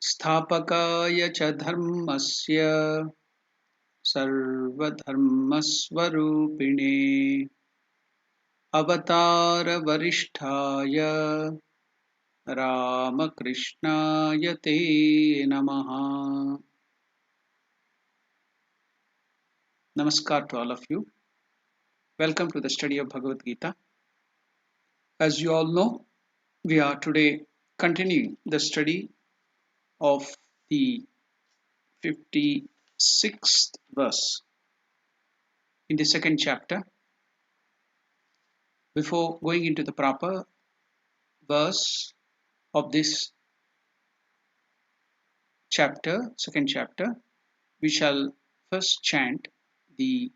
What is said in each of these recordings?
स्थापकाय च धर्मस्य सर्वधर्मस्वरूपिणे अवतारवरिष्ठाय रामकृष्णाय ते नमः. Namaskar to all of you. Welcome to the study of Bhagavad Gita. As you all know, we are today continuing the study of the 56th verse in the second chapter. Before going into the proper verse of this chapter, second chapter, we shall first chant the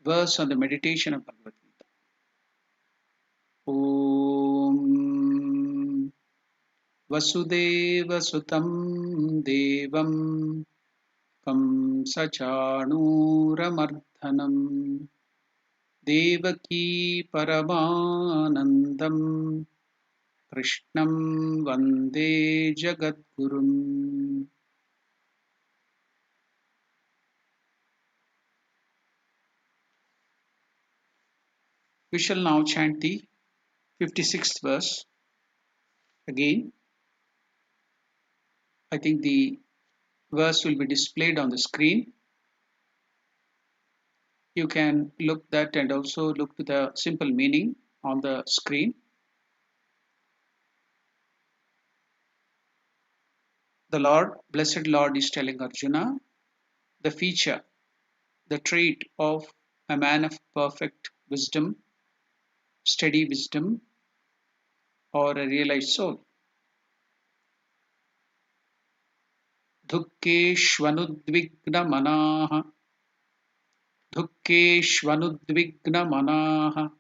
verse on the meditation of Bhagavad Gita. Om Vasudeva Sutam Devam Kamsachanuramarthanam Devaki Paramanandam Krishnam Vande Jagadgurum. We shall now chant the 56th verse again. I think the verse will be displayed on the screen. You can look that and also look to the simple meaning on the screen. The Lord, Blessed Lord, is telling Arjuna the feature, the trait of a man of perfect wisdom, steady wisdom, or a realized soul. Dukkeshvanudvignamanaha Dukkeshvanudvignamanaha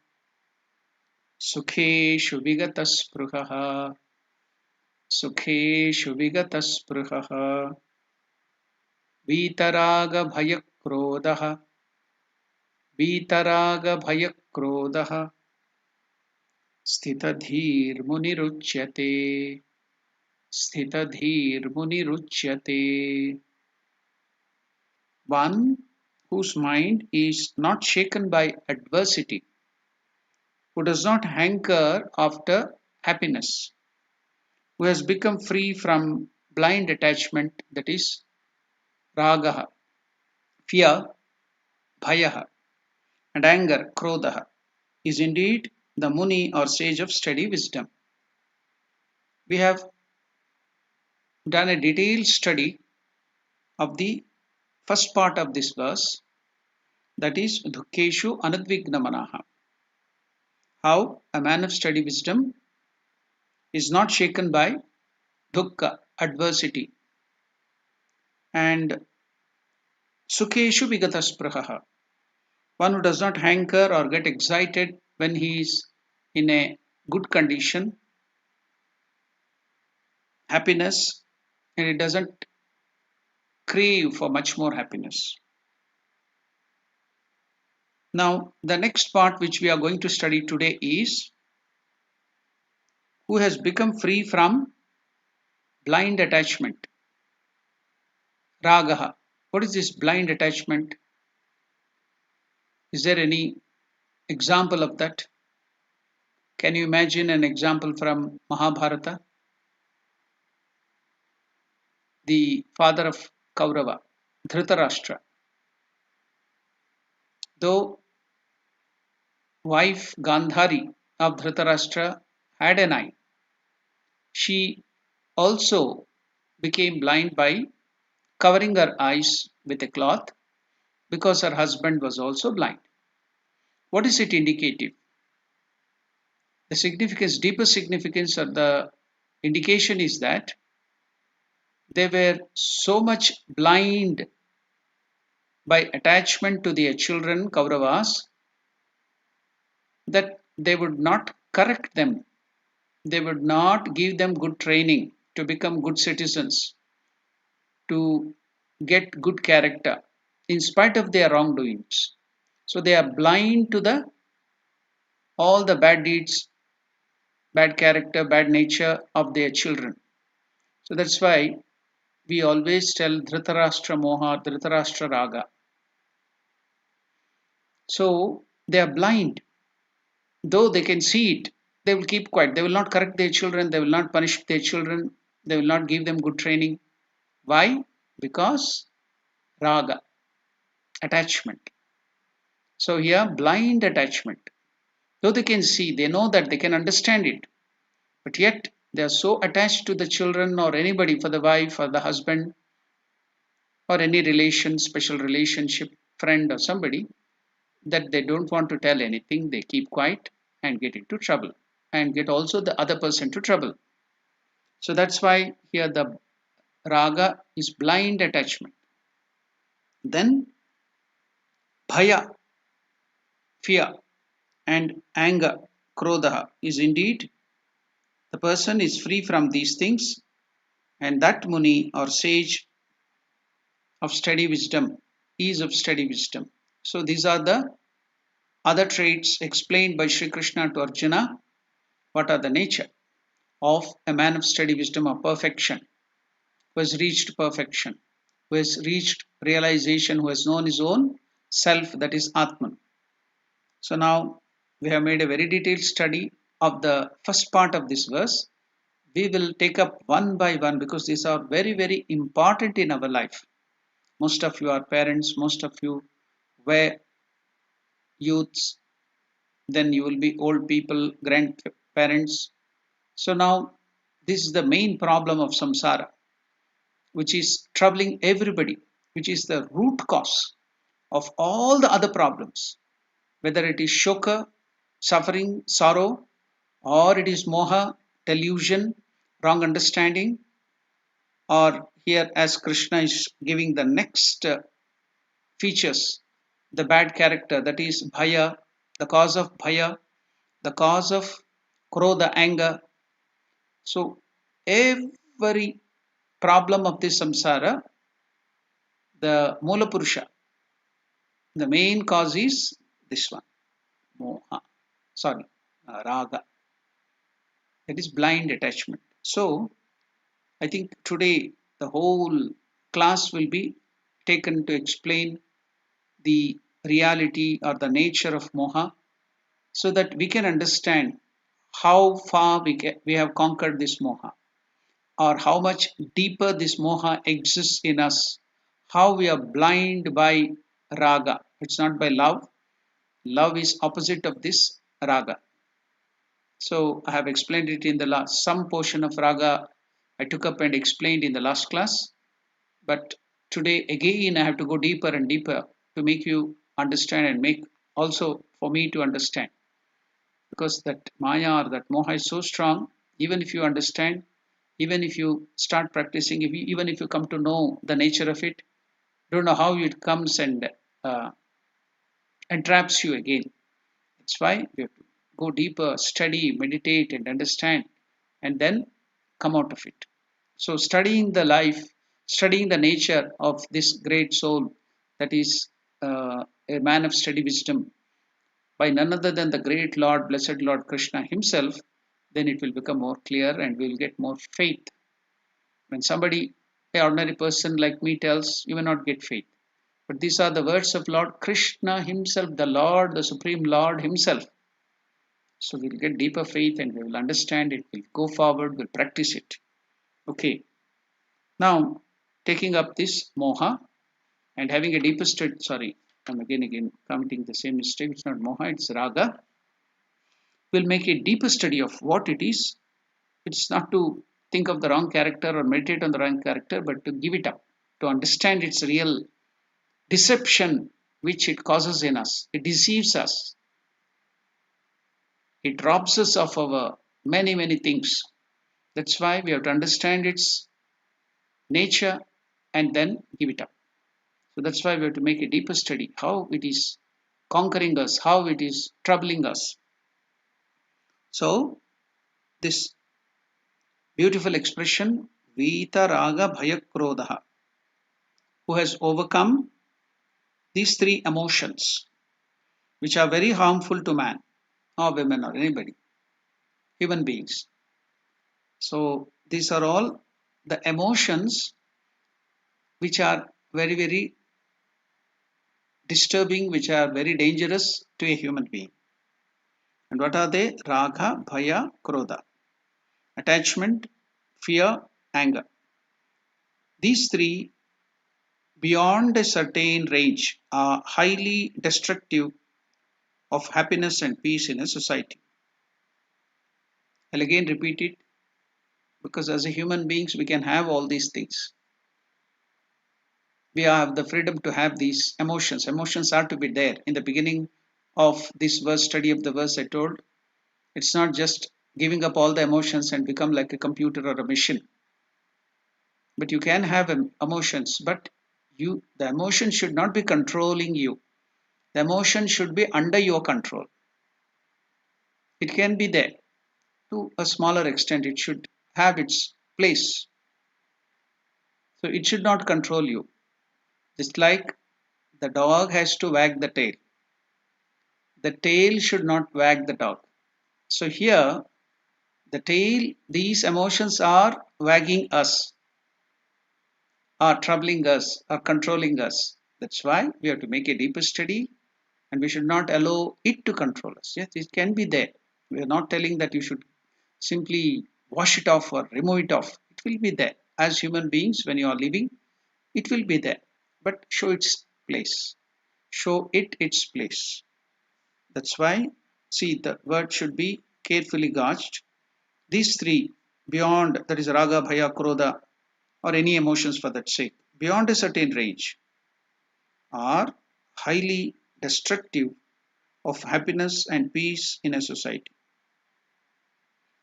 Sukheshu vigataspruhaha Sukheshu vigataspruhaha Vitaraga bhayakrodaha Vitaraga bhayakrodaha Sthitadhir muniruchyate Sthitadhir muniruchyate. One whose mind is not shaken by adversity, who does not hanker after happiness, who has become free from blind attachment, that is ragaha, fear, bhayaha, and anger, krodaha, is indeed the Muni or sage of steady wisdom. We have done a detailed study of the first part of this verse, that is Dukkeshu Anudvignamanaha. How a man of steady wisdom is not shaken by dukkha, adversity, and Sukheshu Vigataspruhaha, one who does not hanker or get excited when he is in a good condition, happiness, and he doesn't crave for much more happiness. Now, the next part which we are going to study today is who has become free from blind attachment. Ragaha. What is this blind attachment? Is there any example of that? Can you imagine an example from Mahabharata? The father of Kaurava, Dhritarashtra. Though wife Gandhari of Dhritarashtra had an eye, she also became blind by covering her eyes with a cloth because her husband was also blind. What is it indicative? The significance, deeper significance of the indication is that they were so much blind by attachment to their children, Kauravas, that they would not correct them. They would not give them good training to become good citizens, to get good character, in spite of their wrongdoings. So they are blind to all the bad deeds, bad character, bad nature of their children. So that's why we always tell Dhritarashtra Moha, Dhritarashtra Raga. So they are blind. Though they can see it, they will keep quiet. They will not correct their children. They will not punish their children. They will not give them good training. Why? Because Raga, attachment. So here, blind attachment. Though they can see, they know that they can understand it, but yet they are so attached to the children or anybody, for the wife or the husband or any relation, special relationship, friend or somebody, that they don't want to tell anything. They keep quiet and get into trouble and get also the other person to trouble. So that's why here the raga is blind attachment. Then bhaya, fear, and anger, krodha, is indeed the person is free from these things, and that Muni or sage of steady wisdom is of steady wisdom. So these are the other traits explained by Sri Krishna to Arjuna. What are the nature of a man of steady wisdom or perfection, who has reached perfection, who has reached realization, who has known his own self, that is Atman. So now we have made a very detailed study of the first part of this verse. We will take up one by one because these are very, very important in our life. Most of you are parents, most of you were youths, then you will be old people, grandparents. So now this is the main problem of samsara, which is troubling everybody, which is the root cause of all the other problems, whether it is shoka, suffering, sorrow, or it is moha, delusion, wrong understanding, or here as Krishna is giving the next features, the bad character, that is bhaya, the cause of bhaya, the cause of krodha, anger. So every problem of this samsara, the Mula Purusha, the main cause is this one, moha, sorry, raga, that is blind attachment. So I think today the whole class will be taken to explain the reality or the nature of moha, so that we can understand how far we have conquered this moha, or how much deeper this moha exists in us, how we are blind by raga. It's not by love. Love is opposite of this raga. So I have explained it in the last, some portion of raga I took up and explained in the last class. But today again I have to go deeper and deeper to make you understand and make also for me to understand. Because that maya or that moha is so strong, even if you understand, even if you start practicing, even if you come to know the nature of it, don't know how it comes and uh, entraps you again. That's why we have to go deeper, study, meditate, and understand, and then come out of it. So, studying the life, studying the nature of this great soul, that is a man of steady wisdom, by none other than the great Lord, blessed Lord Krishna Himself, then it will become more clear and we will get more faith. When somebody, an ordinary person like me, tells, you will not get faith. But these are the words of Lord Krishna Himself, the Lord, the Supreme Lord Himself. So we'll get deeper faith and we will understand it, we'll go forward, we'll practice it. Okay. Now, taking up this moha and having a deeper study, sorry, I'm again committing the same mistake. It's not moha, it's raga. We'll make a deeper study of what it is. It's not to think of the wrong character or meditate on the wrong character, but to give it up, to understand its real deception which it causes in us. It deceives us. It robs us of our many, many things. That's why we have to understand its nature and then give it up. So that's why we have to make a deeper study how it is conquering us, how it is troubling us. So this beautiful expression, Vita Raga Bhayakrodha, who has overcome these three emotions which are very harmful to man or women or anybody, human beings. So these are all the emotions which are very, very disturbing, which are very dangerous to a human being. And what are they? Raga, Bhaya, Krodha. Attachment, fear, anger. These three, beyond a certain range, are highly destructive of happiness and peace in a society. I'll again repeat it because as a human beings, we can have all these things. We have the freedom to have these emotions. Emotions are to be there. In the beginning of this verse, study of the verse, I told it's not just giving up all the emotions and become like a computer or a machine. But you can have emotions, but the emotion should not be controlling you. The emotion should be under your control. It can be there to a smaller extent. It should have its place. So it should not control you. Just like the dog has to wag the tail should not wag the dog. So here, the tail, these emotions are wagging us, are troubling us, are controlling us. That's why we have to make a deeper study and we should not allow it to control us. Yes, it can be there. We are not telling that you should simply wash it off or remove it off. It will be there. As human beings, when you are living, it will be there. But show its place. Show it its place. That's why, see, the word should be carefully gauged. These three, beyond, that is raga, bhaya, krodha, or any emotions for that sake, beyond a certain range, are highly destructive of happiness and peace in a society.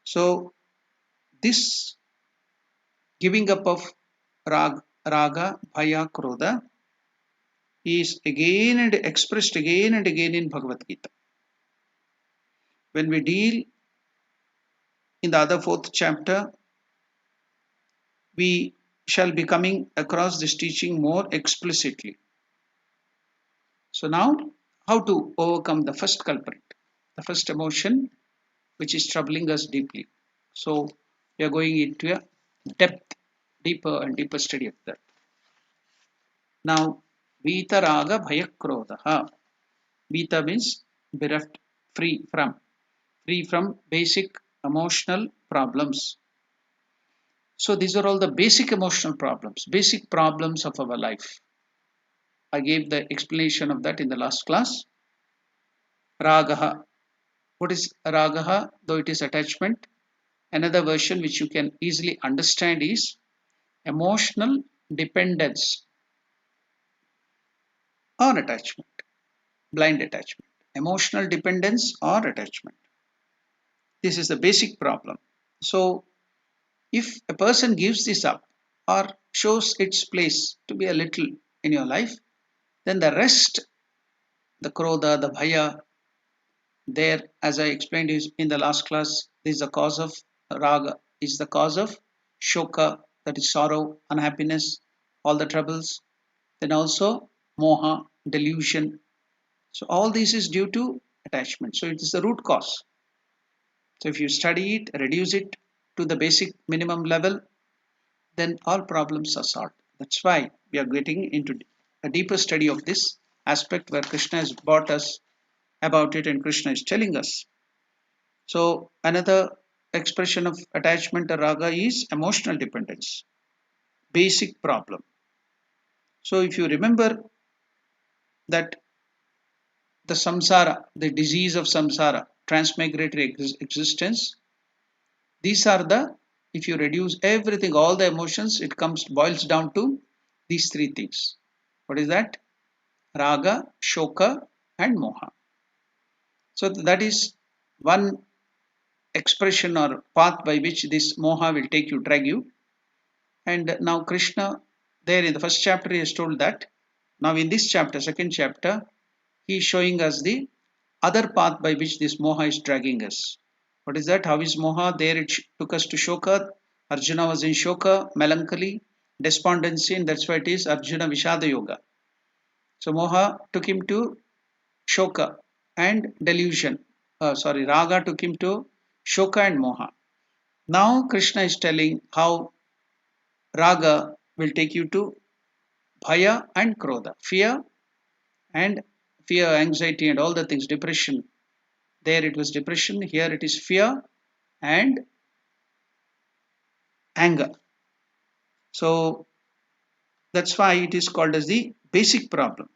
So, this giving up of raga, bhaya, krodha is again and expressed again and again in Bhagavad Gita. When we deal in the other fourth chapter, we shall be coming across this teaching more explicitly. So now, how to overcome the first culprit, the first emotion which is troubling us deeply. So we are going into a deeper and deeper study of that. Now, Vita Raga Bhayakrodha. Vita means bereft, free from basic emotional problems. So these are all the basic emotional problems, basic problems of our life. I gave the explanation of that in the last class. Ragaha. What is ragaha? Though it is attachment. Another version which you can easily understand is emotional dependence or attachment, blind attachment. Emotional dependence or attachment. This is the basic problem. So, if a person gives this up or shows its place to be a little in your life, then the rest, the krodha, the bhaya, there, as I explained is in the last class, is the cause of raga, is the cause of shoka, that is sorrow, unhappiness, all the troubles. Then also moha, delusion. So all this is due to attachment. So it is the root cause. So if you study it, reduce it to the basic minimum level, then all problems are solved. That's why we are getting into a deeper study of this aspect where Krishna has brought us about it and Krishna is telling us. So another expression of attachment or raga is emotional dependence, basic problem. So if you remember that the samsara, the disease of samsara, transmigratory existence, these are the, if you reduce everything, all the emotions, it boils down to these three things. What is that? Raga, shoka, and moha. So that is one expression or path by which this moha will take you, drag you. And now Krishna, there in the first chapter, he has told that. Now in this chapter, second chapter, he is showing us the other path by which this moha is dragging us. What is that? How is moha? There it took us to shoka. Arjuna was in shoka, melancholy, despondency, and that's why it is Arjuna Vishada Yoga. So moha took him to shoka and delusion. Raga took him to shoka and moha. Now Krishna is telling how Raga will take you to Bhaya and Krodha, and fear, anxiety, and all the things, depression. There it was depression, here it is fear and anger. So that's why it is called as the basic problem.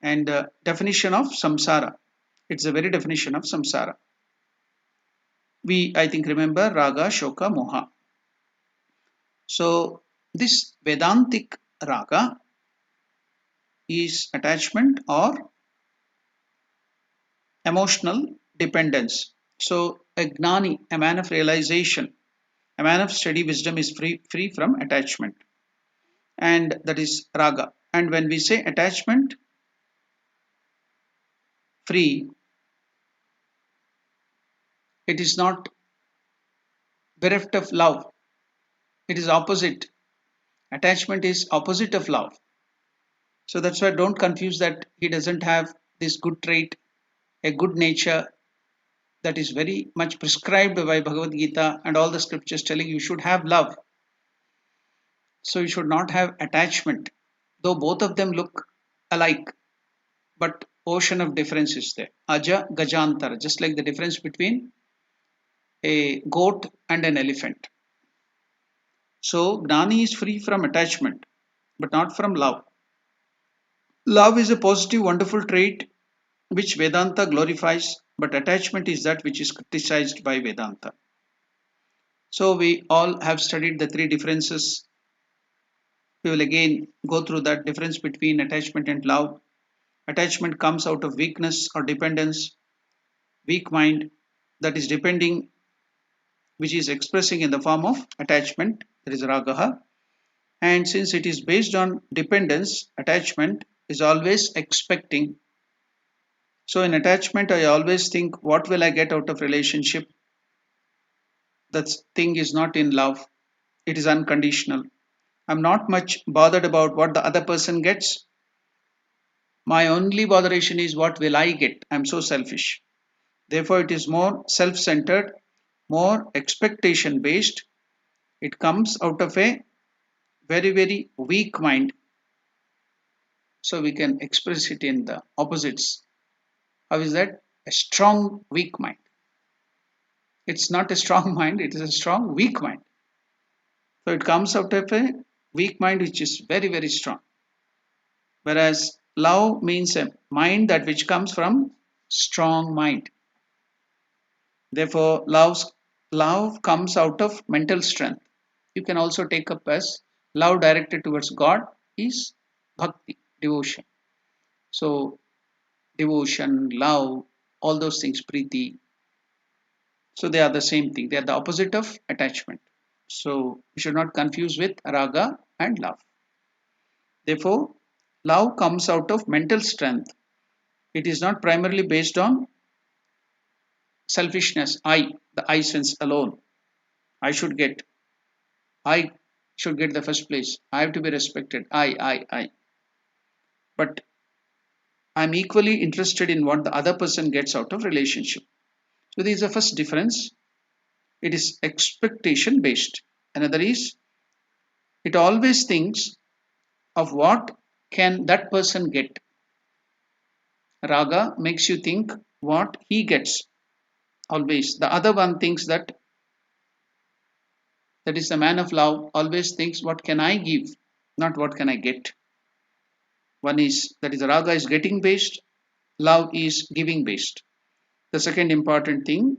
And definition of samsara. It's the very definition of samsara. We, I think, remember raga, shoka, moha. So this Vedantic raga is attachment or emotional dependence. So a gnani, a man of realization, a man of steady wisdom is free from attachment. And that is raga. And when we say attachment free, it is not bereft of love. It is opposite. Attachment is opposite of love. So that's why don't confuse that he doesn't have this good trait, a good nature that is very much prescribed by Bhagavad Gita and all the scriptures telling you should have love. So you should not have attachment. Though both of them look alike, but ocean of difference is there. Aja Gajantara, just like the difference between a goat and an elephant. So Gnani is free from attachment, but not from love. Love is a positive, wonderful trait which Vedanta glorifies, but attachment is that which is criticized by Vedanta. So we all have studied the three differences. We will again go through that difference between attachment and love. Attachment comes out of weakness or dependence, weak mind that is depending, which is expressing in the form of attachment, that is ragaha. And since it is based on dependence, attachment is always expecting. So in attachment, I always think, what will I get out of relationship? That thing is not in love. It is unconditional. I'm not much bothered about what the other person gets. My only botheration is what will I get? I'm so selfish. Therefore, it is more self-centered, more expectation-based. It comes out of a very, very weak mind. So we can express it in the opposites. How is that? A strong, weak mind. It's not a strong mind, it is a strong, weak mind. So it comes out of a weak mind which is very, very strong. Whereas love means a mind that which comes from strong mind. Therefore, love comes out of mental strength. You can also take up as love directed towards God is bhakti, devotion. So devotion, love, all those things, priti. So they are the same thing. They are the opposite of attachment. So you should not confuse with raga and love. Therefore, love comes out of mental strength. It is not primarily based on selfishness, the I sense alone. I should get, I should get the first place. I have to be respected. I. But I'm equally interested in what the other person gets out of relationship. So this is the first difference. It is expectation based. Another is it always thinks of what can that person get. Raga makes you think what he gets. Always. The other one thinks that is the man of love always thinks what can I give, not what can I get. One is that is raga is getting based, love is giving based. The second important thing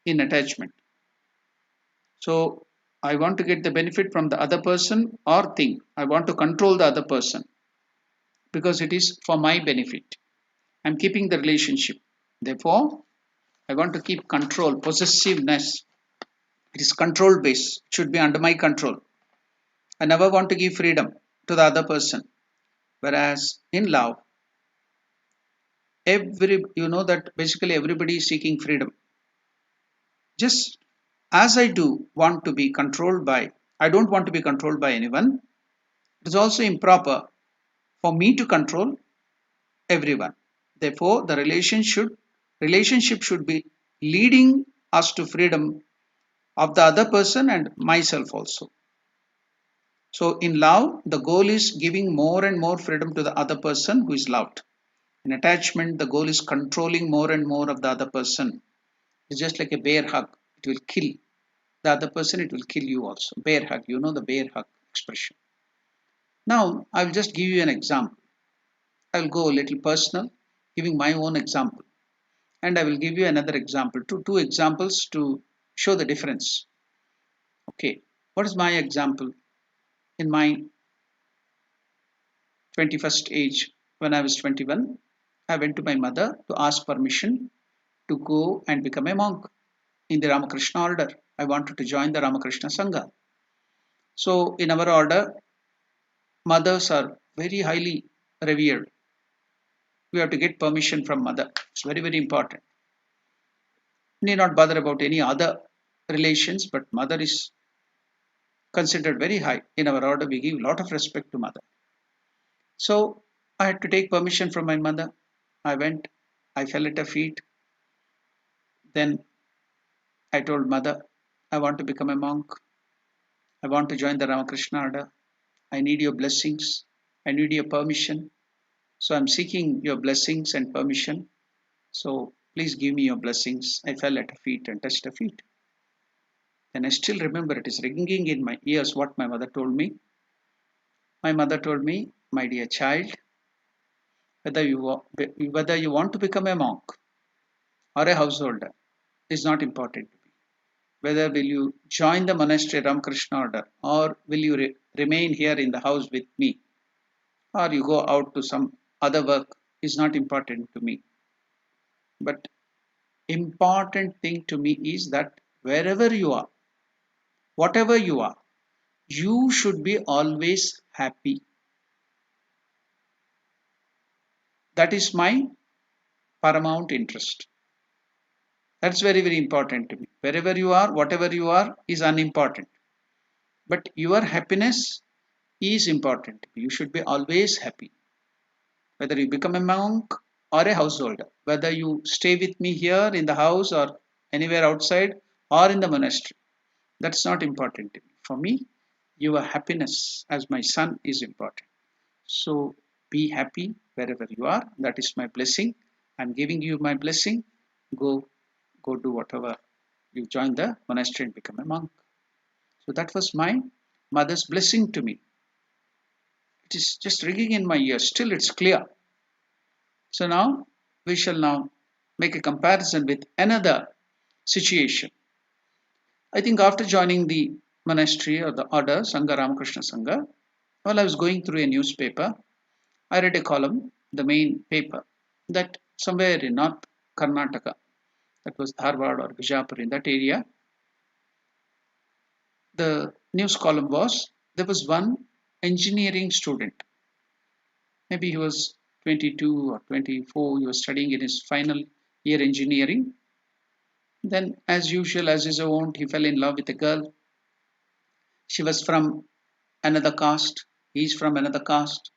in attachment. So I want to get the benefit from the other person or thing. I want to control the other person because it is for my benefit. I'm keeping the relationship. Therefore, I want to keep control, possessiveness. It is control based. It should be under my control. I never want to give freedom to the other person. Whereas in love, you know that basically everybody is seeking freedom. Just as I do want to be controlled by, I don't want to be controlled by anyone. It is also improper for me to control everyone. Therefore, the relationship should be leading us to freedom of the other person and myself also. So in love, the goal is giving more and more freedom to the other person who is loved. In attachment, the goal is controlling more and more of the other person. It's just like a bear hug. It will kill the other person, it will kill you also. Bear hug, you know the bear hug expression. Now, I will just give you an example. I will go a little personal, giving my own example. And I will give you another example, two examples to show the difference. Okay, what is my example? In my 21st age, when I was 21, I went to my mother to ask permission to go and become a monk in the Ramakrishna order. I wanted to join the Ramakrishna Sangha. So, in our order, mothers are very highly revered. We have to get permission from mother. It's very, very important. Need not bother about any other relations, but mother is considered very high. In our order, we give a lot of respect to mother. So I had to take permission from my mother. I went, I fell at her feet. Then I told mother, I want to become a monk. I want to join the Ramakrishna order. I need your blessings. I need your permission. So I'm seeking your blessings and permission. So please give me your blessings. I fell at her feet and touched her feet. And I still remember it is ringing in my ears what my mother told me. My mother told me, my dear child, whether you want to become a monk or a householder is not important to me. Whether will you join the monastery Ramakrishna order or will you remain here in the house with me or you go out to some other work is not important to me. But important thing to me is that wherever you are, whatever you are, you should be always happy. That is my paramount interest. That's very, very important to me. Wherever you are, whatever you are is unimportant. But your happiness is important. You should be always happy. Whether you become a monk or a householder, whether you stay with me here in the house or anywhere outside or in the monastery, that's not important to me. For me, your happiness as my son is important. So be happy wherever you are. That is my blessing. I'm giving you my blessing. Go do whatever. You join the monastery and become a monk. So that was my mother's blessing to me. It is just ringing in my ears. Still, it's clear. So now we shall now make a comparison with another situation. I think after joining the monastery or the order, Sangha Ramakrishna Sangha, while I was going through a newspaper, I read a column, the main paper, that somewhere in North Karnataka, that was Dharwad or Bijapur in that area, the news column was there was one engineering student. Maybe he was 22 or 24, he was studying in his final year engineering. Then, as usual, as is own, he fell in love with a girl. She was from another caste, he is from another caste.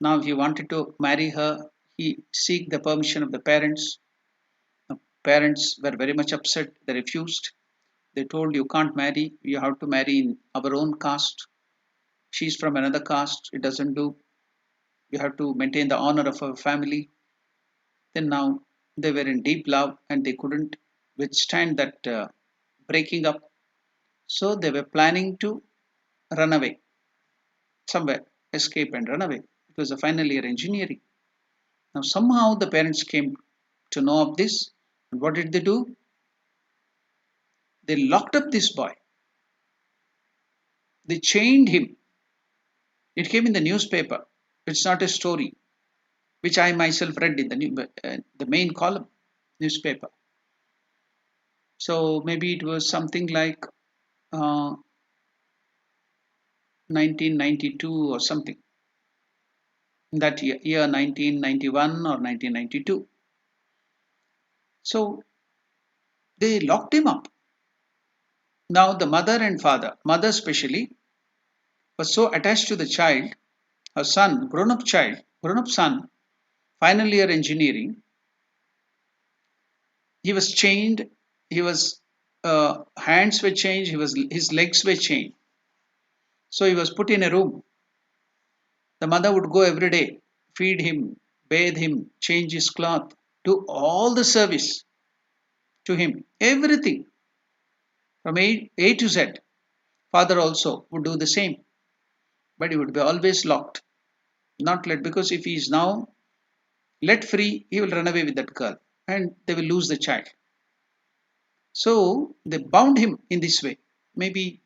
Now he wanted to marry her, he seek the permission of the parents. The parents were very much upset, they refused. They told you can't marry, you have to marry in our own caste. She's from another caste, it doesn't do. You have to maintain the honor of our family. Then now they were in deep love and they couldn't withstand that breaking up. So they were planning to run away somewhere, escape and run away. It was a final year engineering. Now somehow the parents came to know of this. And what did they do? They locked up this boy. They chained him. It came in the newspaper. It's not a story, which I myself read in the main column newspaper. So maybe it was something like 1992 or something. That year 1991 or 1992. So they locked him up. Now the mother and father, mother especially, was so attached to the child, her son, grown-up child, grown-up son, final year engineering. He was chained. He was hands were chained. His legs were chained. So he was put in a room. The mother would go every day, feed him, bathe him, change his cloth, do all the service to him, everything from A to Z. Father also would do the same, but he would be always locked, not let, because if he is now let free, he will run away with that girl and they will lose the child. So they bound him in this way. Maybe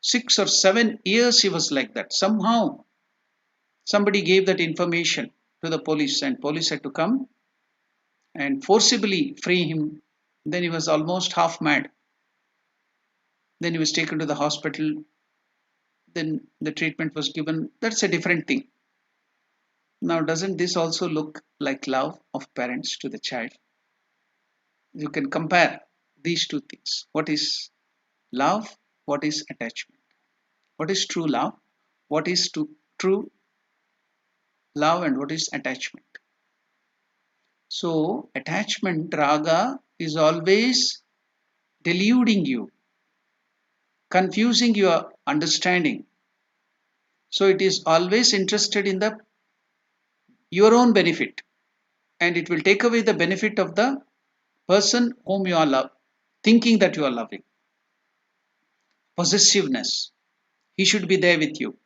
6 or 7 years he was like that. Somehow somebody gave that information to the police, and police had to come and forcibly free him. Then he was almost half mad. Then he was taken to the hospital. Then the treatment was given. That's a different thing. Now, doesn't this also look like love of parents to the child? You can compare these two things. What is love? What is attachment? What is true love? What is true love and what is attachment? So, attachment, raga, is always deluding you, confusing your understanding. So, it is always interested in the your own benefit, and it will take away the benefit of the person whom you are love, thinking that you are loving. Possessiveness. He should be there with you.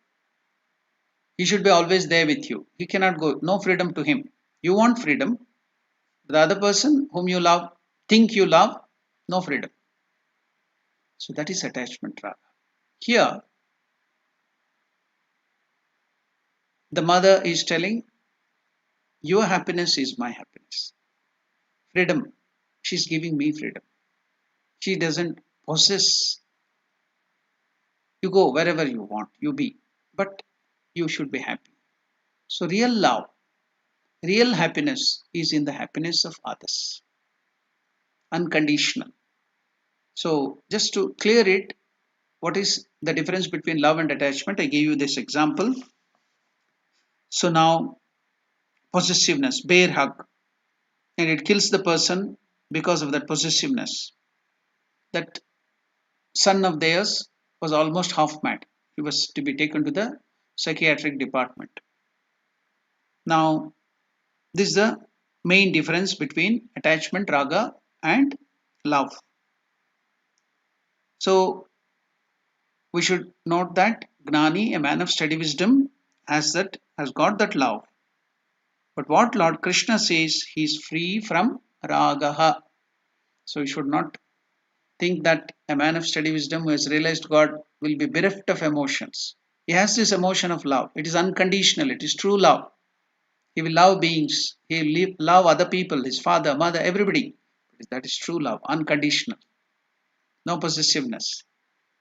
He should be always there with you. He cannot go. No freedom to him. You want freedom. The other person whom you love, think you love, no freedom. So that is attachment raga. Here, the mother is telling, your happiness is my happiness. Freedom. She's giving me freedom. She doesn't possess. You go wherever you want, you be. But you should be happy. So real love, real happiness is in the happiness of others. Unconditional. So just to clear it, what is the difference between love and attachment? I gave you this example. So now possessiveness, bear hug, and it kills the person because of that possessiveness. That son of theirs was almost half mad. He was to be taken to the psychiatric department. Now, this is the main difference between attachment, raga, and love. So, we should note that Gnani, a man of steady wisdom, has got that love. But what Lord Krishna says, he is free from ragaha. So, we should not think that a man of steady wisdom who has realized God will be bereft of emotions. He has this emotion of love. It is unconditional. It is true love. He will love beings. He will love other people, his father, mother, everybody. That is true love, unconditional. No possessiveness.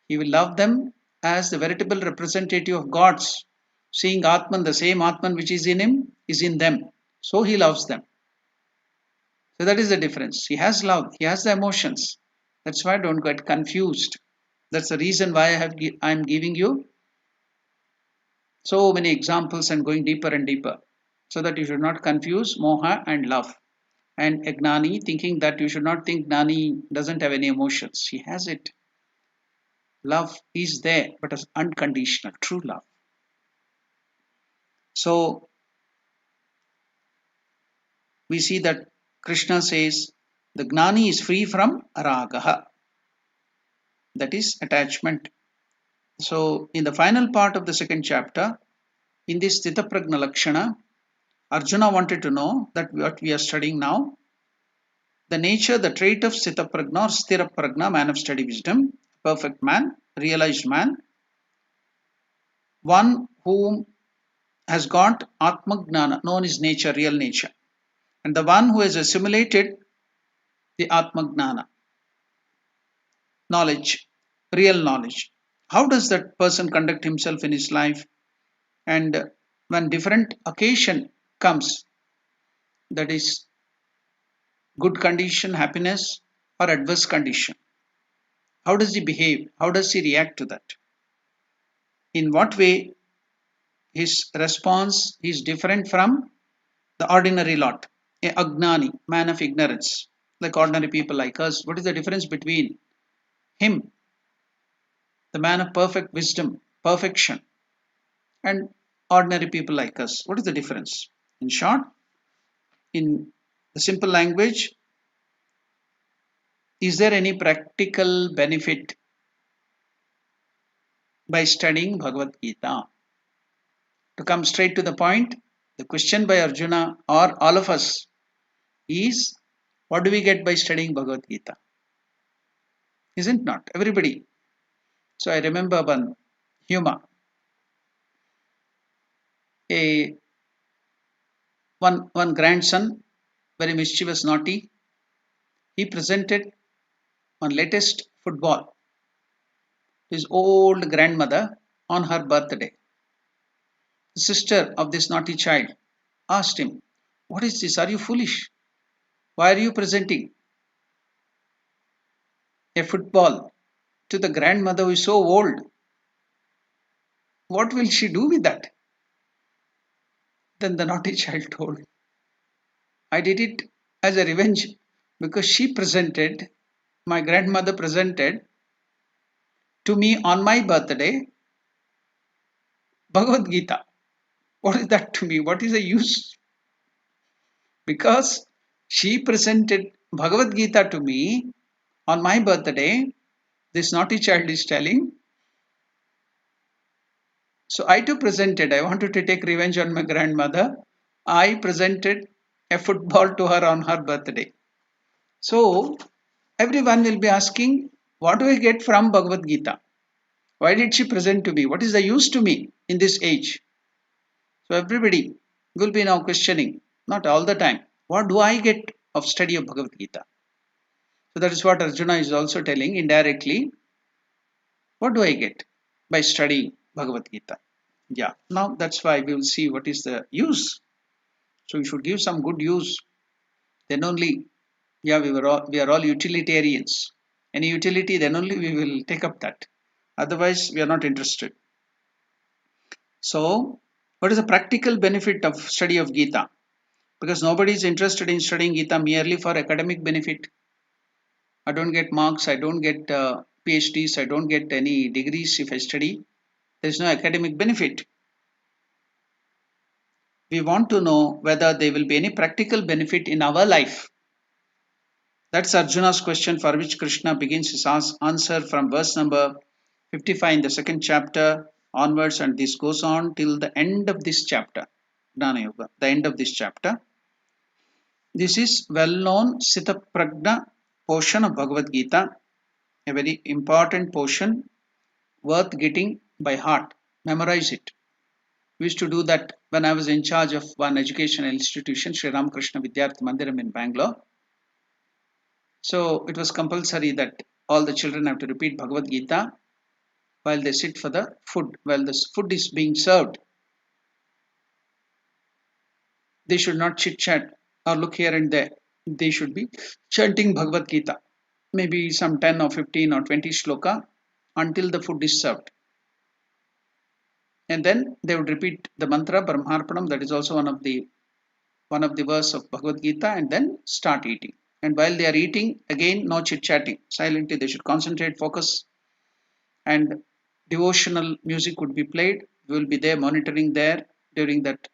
He will love them as the veritable representative of God's, seeing Atman, the same Atman which is in him, is in them. So he loves them. So that is the difference. He has love. He has the emotions. That's why don't get confused. That's the reason why I am giving you so many examples and going deeper and deeper, so that you should not confuse moha and love. And a gnani, thinking that you should not think gnani doesn't have any emotions. He has it. Love is there, but as unconditional, true love. So we see that Krishna says the gnani is free from ragaha, that is attachment. So in the final part of the second chapter, in this Sthidaprajna Lakshana, Arjuna wanted to know that what we are studying now, the nature, the trait of Sthidaprajna or Sthiraprajna, man of steady wisdom, perfect man, realized man, one whom has got Atmagnana, known his nature, real nature, and the one who has assimilated the Atmagnana, knowledge, real knowledge. How does that person conduct himself in his life? And when different occasion comes, that is good condition, happiness, or adverse condition, how does he behave? How does he react to that? In what way his response is different from the ordinary lot, a agnani, man of ignorance, like ordinary people like us? What is the difference between him, the man of perfect wisdom, perfection, and ordinary people like us. What is the difference? In short, in the simple language, is there any practical benefit by studying Bhagavad Gita? To come straight to the point, the question by Arjuna or all of us is, what do we get by studying Bhagavad Gita? Isn't not? Everybody. So I remember one humor. One grandson, very mischievous, naughty, he presented one latest football to his old grandmother on her birthday. The sister of this naughty child asked him, "What is this? Are you foolish? Why are you presenting a football to the grandmother who is so old? What will she do with that?" Then the naughty child told, "I did it as a revenge because my grandmother presented to me on my birthday Bhagavad Gita. What is that to me? What is the use? Because she presented Bhagavad Gita to me on my birthday, this naughty child is telling. So I too presented. I wanted to take revenge on my grandmother. I presented a football to her on her birthday." So everyone will be asking, what do I get from Bhagavad Gita? Why did she present to me? What is the use to me in this age? So everybody will be now questioning, not all the time, what do I get of study of Bhagavad Gita? So that is what Arjuna is also telling indirectly. What do I get by studying Bhagavad Gita? Yeah, now that's why we will see what is the use. So we should give some good use. Then only, yeah, we are all utilitarians. Any utility, then only we will take up that. Otherwise, we are not interested. So, what is the practical benefit of study of Gita? Because nobody is interested in studying Gita merely for academic benefit. I don't get marks, I don't get PhDs, I don't get any degrees if I study. There is no academic benefit. We want to know whether there will be any practical benefit in our life. That's Arjuna's question, for which Krishna begins his answer from verse number 55 in the second chapter onwards, and this goes on till the end of this chapter. Jnana Yoga, the end of this chapter. This is well-known Sita Prajna portion of Bhagavad Gita, a very important portion worth getting by heart. Memorize it. We used to do that when I was in charge of one educational institution, Sri Ramakrishna Vidyarthi Mandiram in Bangalore. So it was compulsory that all the children have to repeat Bhagavad Gita while they sit for the food. While the food is being served, they should not chit chat or look here and there. They should be chanting Bhagavad Gita, maybe some 10 or 15 or 20 shloka until the food is served. And then they would repeat the mantra Brahmarpanam, that is also one of the verse of Bhagavad Gita, and then start eating. And while they are eating, again, no chit chatting. Silently, they should concentrate, focus, and devotional music would be played. We will be there monitoring there during that.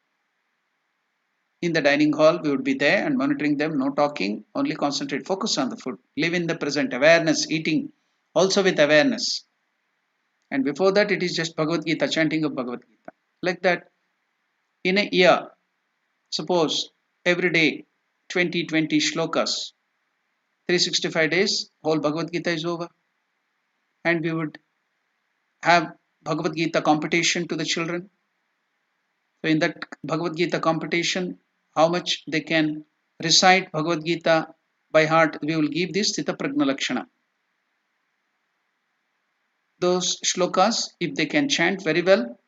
In the dining hall, we would be there and monitoring them, no talking, only concentrate, focus on the food. Live in the present, awareness, eating also with awareness. And before that, it is just Bhagavad Gita, chanting of Bhagavad Gita. Like that, in a year, suppose every day 20 shlokas, 365 days, whole Bhagavad Gita is over. And we would have Bhagavad Gita competition to the children. So in that Bhagavad Gita competition, how much they can recite Bhagavad Gita by heart, we will give this Sthita Prajna Lakshana. Those shlokas, if they can chant very well,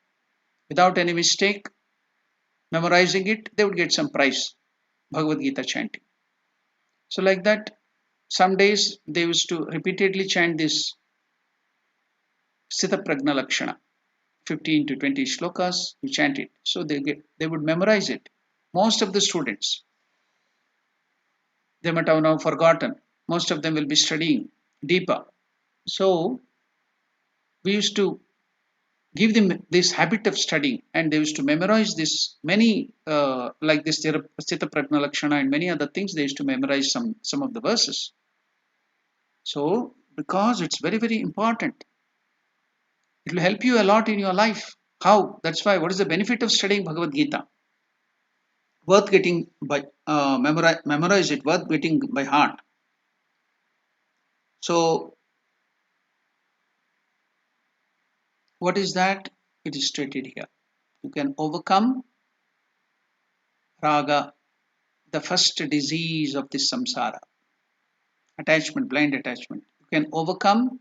without any mistake, memorizing it, they would get some prize, Bhagavad Gita chanting. So like that, some days they used to repeatedly chant this Sthita Prajna Lakshana. 15 to 20 shlokas, you chant it. So they would memorize it. Most of the students, they might have now forgotten. Most of them will be studying deeper. So we used to give them this habit of studying, and they used to memorize this many like this Sthita Prajna Lakshana and many other things. They used to memorize some of the verses. So because it's very very important, it will help you a lot in your life. How? That's why. What is the benefit of studying Bhagavad Gita? Worth getting by memorize it. Worth getting by heart. So what is that? It is stated here. You can overcome raga, the first disease of this samsara, attachment, blind attachment. You can overcome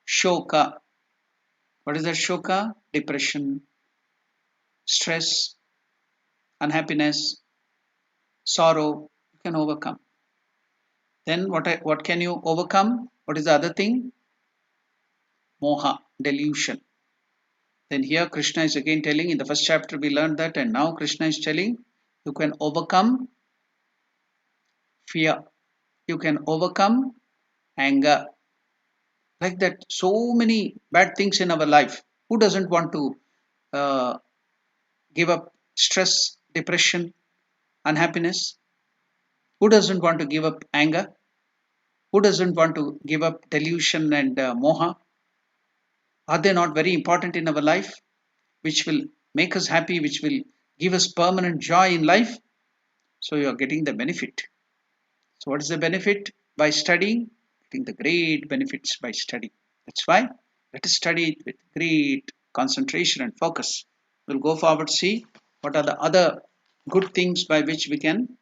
shoka. What is that shoka? Depression, stress, unhappiness, sorrow. You can overcome. Then what can you overcome? What is the other thing? Moha, delusion. Then here Krishna is again telling, in the first chapter we learned that, and now Krishna is telling you can overcome fear. You can overcome anger. Like that, so many bad things in our life. Who doesn't want to uh, give up stress, depression, unhappiness? Who doesn't want to give up anger? Who doesn't want to give up delusion and moha? Are they not very important in our life, which will make us happy, which will give us permanent joy in life? So you are getting the benefit. So what is the benefit by studying? Getting the great benefits by studying. That's why let us study it with great concentration and focus. We'll go forward, see what are the other good things by which we can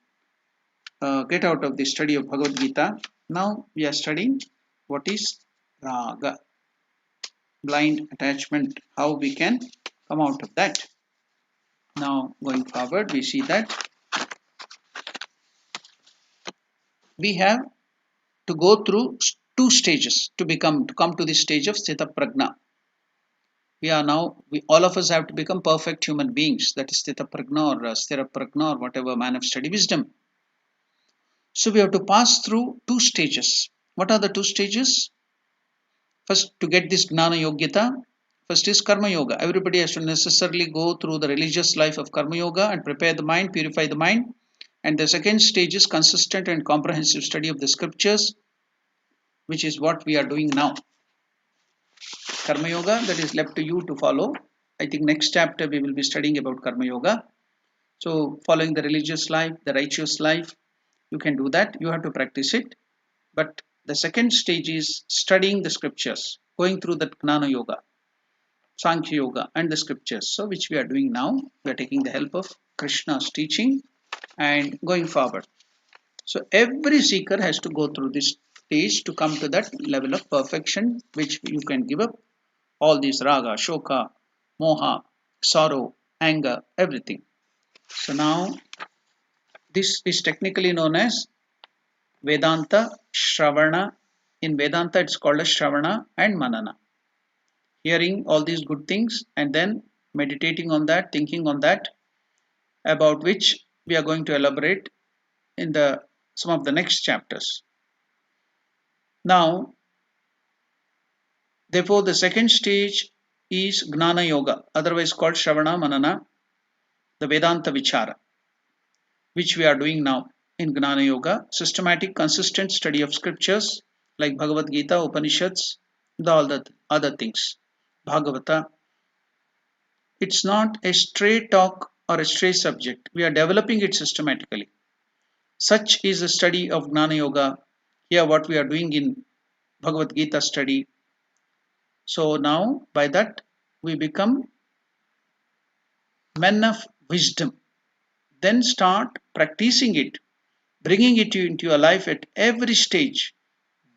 get out of the study of Bhagavad Gita. Now we are studying what is raga, blind attachment, how we can come out of that. Now going forward, we see that we have to go through two stages to come to the stage of Sthita Prajna. We are now, all of us have to become perfect human beings, that is Sthita Prajna or Sthira Prajna or whatever, man of study wisdom. So we have to pass through two stages. What are the two stages? First, to get this Gnana Yogyata, first is Karma Yoga. Everybody has to necessarily go through the religious life of Karma Yoga and prepare the mind, purify the mind. And the second stage is consistent and comprehensive study of the scriptures, which is what we are doing now. Karma Yoga, that is left to you to follow. I think next chapter we will be studying about Karma Yoga. So following the religious life, the righteous life, you can do that. You have to practice it. But the second stage is studying the scriptures, going through the Gnana Yoga, Sankhya Yoga and the scriptures. So which we are doing now. We are taking the help of Krishna's teaching and going forward. So every seeker has to go through this stage to come to that level of perfection, which you can give up all these raga, shoka, moha, sorrow, anger, everything. So now this is technically known as Vedanta Shravana. In Vedanta, it's called as Shravana and Manana. Hearing all these good things and then meditating on that, thinking on that, about which we are going to elaborate in the some of the next chapters. Now, therefore, the second stage is Gnana Yoga, otherwise called Shravana Manana, the Vedanta Vichara, which we are doing now in Gnana Yoga, systematic, consistent study of scriptures like Bhagavad Gita, Upanishads, all the other things, Bhagavata. It's not a stray talk or a stray subject. We are developing it systematically. Such is the study of Gnana Yoga. Here, what we are doing in Bhagavad Gita study. So now, by that, we become men of wisdom. Then start practicing it, bringing it into your life at every stage.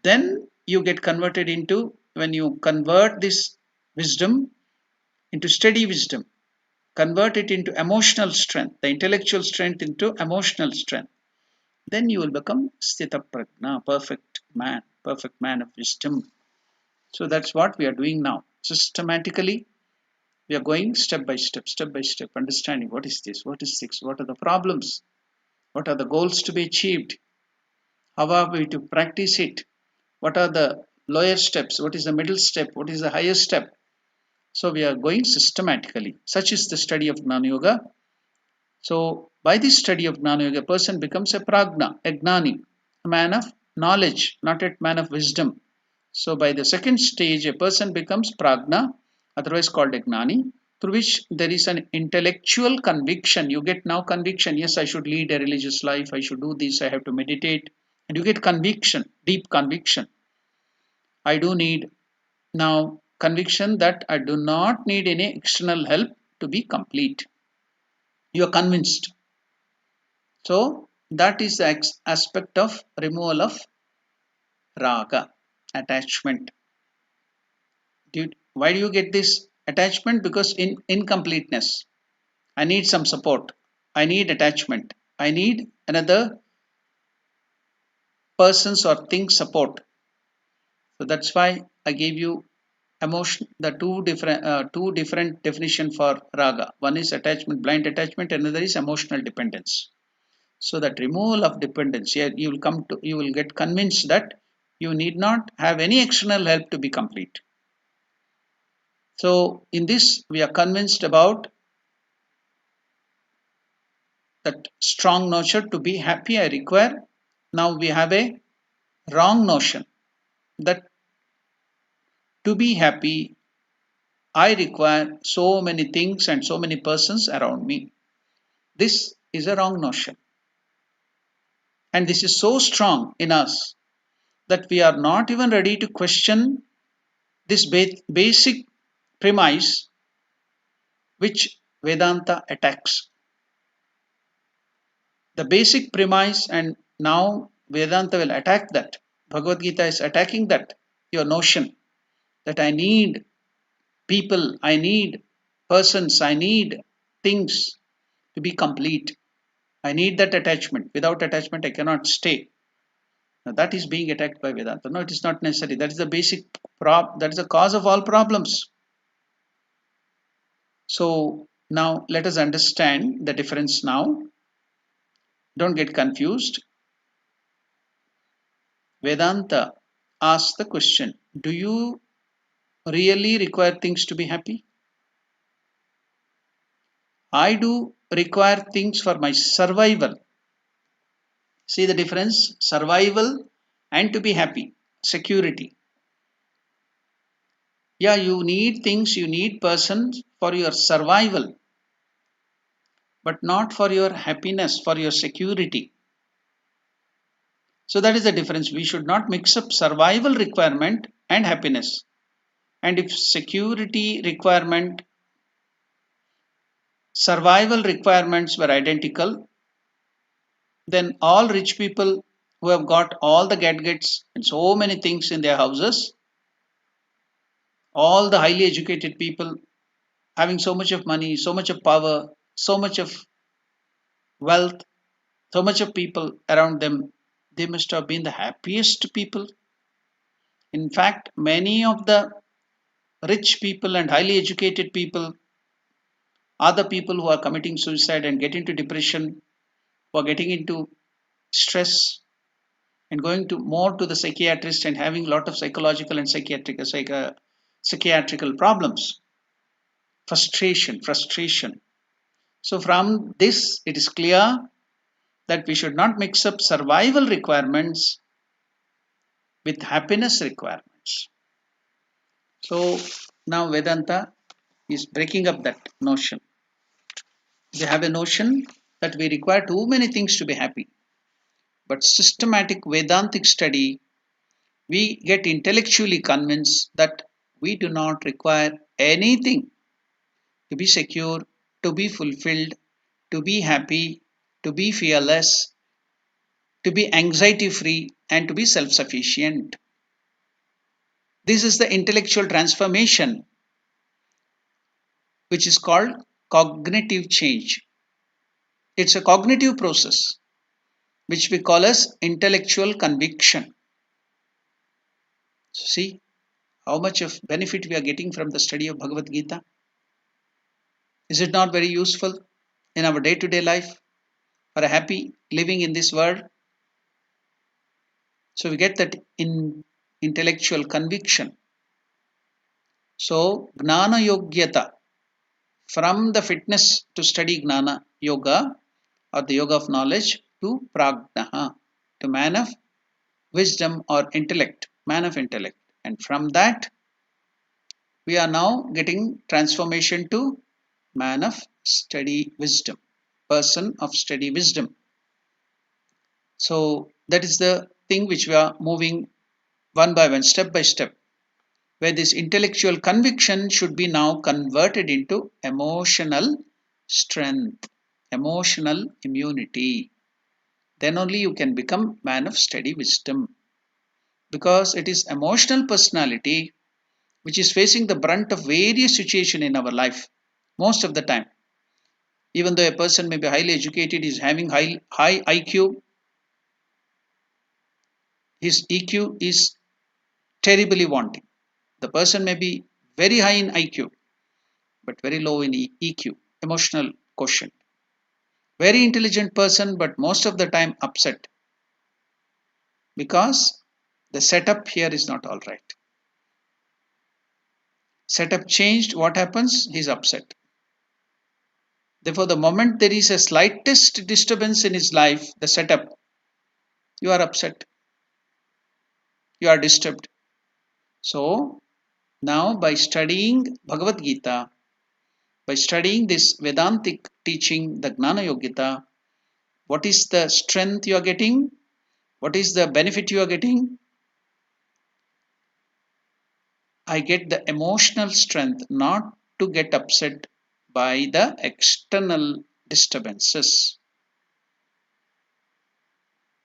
Then you get converted into, when you convert this wisdom into steady wisdom, convert it into emotional strength, the intellectual strength into emotional strength, then you will become Sthita Prajna, perfect man of wisdom. So that's what we are doing now. Systematically, we are going step by step, understanding what is this, what are the problems, what are the goals to be achieved, how are we to practice it, what are the lower steps, what is the middle step, what is the highest step. So we are going systematically. Such is the study of Gnana Yoga. So by this study of Gnana Yoga, a person becomes a prajna, a gnani, a man of knowledge, not a man of wisdom. So by the second stage, a person becomes prajna, otherwise called a gnani, through which there is an intellectual conviction. You get now conviction. Yes, I should lead a religious life. I should do this. I have to meditate. And you get conviction, deep conviction. I do need now conviction that I do not need any external help to be complete. You are convinced. So that is the aspect of removal of raga, attachment. Why do you get this attachment? Because in incompleteness, I need some support. I need attachment. I need another person's or thing's support. So that's why I gave you emotion, the two different definition for raga. One is attachment, blind attachment. Another is emotional dependence. So that removal of dependence, here you will get convinced that you need not have any external help to be complete. So in this we are convinced about that strong notion to be happy I require. Now we have a wrong notion that to be happy I require so many things and so many persons around me. This is a wrong notion. And this is so strong in us that we are not even ready to question this basic premise which Vedanta attacks. The basic premise, and now Vedanta will attack that. Bhagavad Gita is attacking that, your notion that I need people, I need persons, I need things to be complete. I need that attachment. Without attachment, I cannot stay. Now that is being attacked by Vedanta. No, it is not necessary. That is the basic that is the cause of all problems. So now let us understand the difference now. Don't get confused. Vedanta asks the question, do you really require things to be happy? I do require things for my survival. See the difference? Survival and to be happy. Security. Yeah, you need things, you need persons for your survival, but not for your happiness, for your security. So that is the difference. We should not mix up survival requirement and happiness. And if security requirement, survival requirements were identical, then all rich people who have got all the gadgets and so many things in their houses, all the highly educated people having so much of money, so much of power, so much of wealth, so much of people around them, they must have been the happiest people. In fact, many of the rich people and highly educated people are the people who are committing suicide and get into depression, who are getting into stress and going to more to the psychiatrist and having a lot of psychological and psychiatrical problems. Frustration. So from this, it is clear that we should not mix up survival requirements with happiness requirements. So now Vedanta is breaking up that notion. They have a notion that we require too many things to be happy. But systematic Vedantic study, we get intellectually convinced that we do not require anything to be secure, to be fulfilled, to be happy, to be fearless, to be anxiety free, and to be self sufficient. This is the intellectual transformation which is called cognitive change. It's a cognitive process which we call as intellectual conviction. So see how much of benefit we are getting from the study of Bhagavad Gita. Is it not very useful in our day-to-day life for a happy living in this world? So we get that in intellectual conviction. So, Gnana Yogyata, from the fitness to study Gnana Yoga or the yoga of knowledge to Prajnaha, to man of wisdom or intellect, man of intellect. And from that, we are now getting transformation to man of steady wisdom, person of steady wisdom. So, that is the thing which we are moving one by one, step by step, where this intellectual conviction should be now converted into emotional strength, emotional immunity. Then only you can become man of steady wisdom, because it is emotional personality which is facing the brunt of various situations in our life most of the time. Even though a person may be highly educated, is having high IQ, his EQ is terribly wanting. The person may be very high in IQ but very low in EQ, emotional quotient. Very intelligent person, but most of the time upset because the setup here is not all right. Setup changed, what happens? He's upset. Therefore, the moment there is a slightest disturbance in his life, the setup, you are upset, you are disturbed. So, now by studying Bhagavad Gita, by studying this Vedantic teaching, the Gnana Yogita, what is the strength you are getting? What is the benefit you are getting? I get the emotional strength not to get upset by the external disturbances.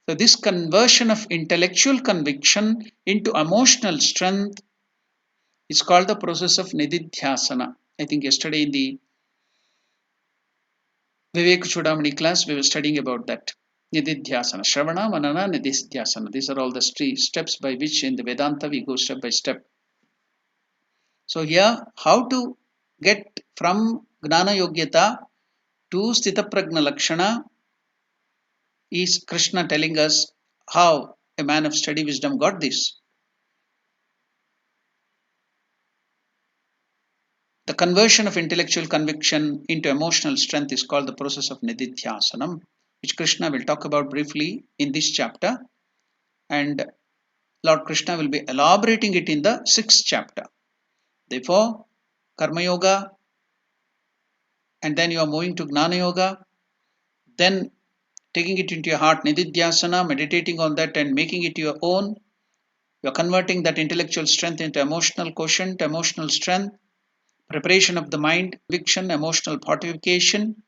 So, this conversion of intellectual conviction into emotional strength is called the process of nididhyasana. I think yesterday in the Vivek Chudamani class, we were studying about that. Nididhyasana, Shravana, Manana, Nididhyasana. These are all the three steps by which in the Vedanta we go step by step. So, here, how to get from Gnana Yogyata to Sthita Prajna Lakshana is Krishna telling us how a man of steady wisdom got this. The conversion of intellectual conviction into emotional strength is called the process of Nididhyasanam, which Krishna will talk about briefly in this chapter, and Lord Krishna will be elaborating it in the 6th chapter. Therefore, Karma Yoga, and then you are moving to Gnana Yoga, then taking it into your heart, Nididhyasana, meditating on that and making it your own. You are converting that intellectual strength into emotional quotient, emotional strength, preparation of the mind, conviction, emotional fortification.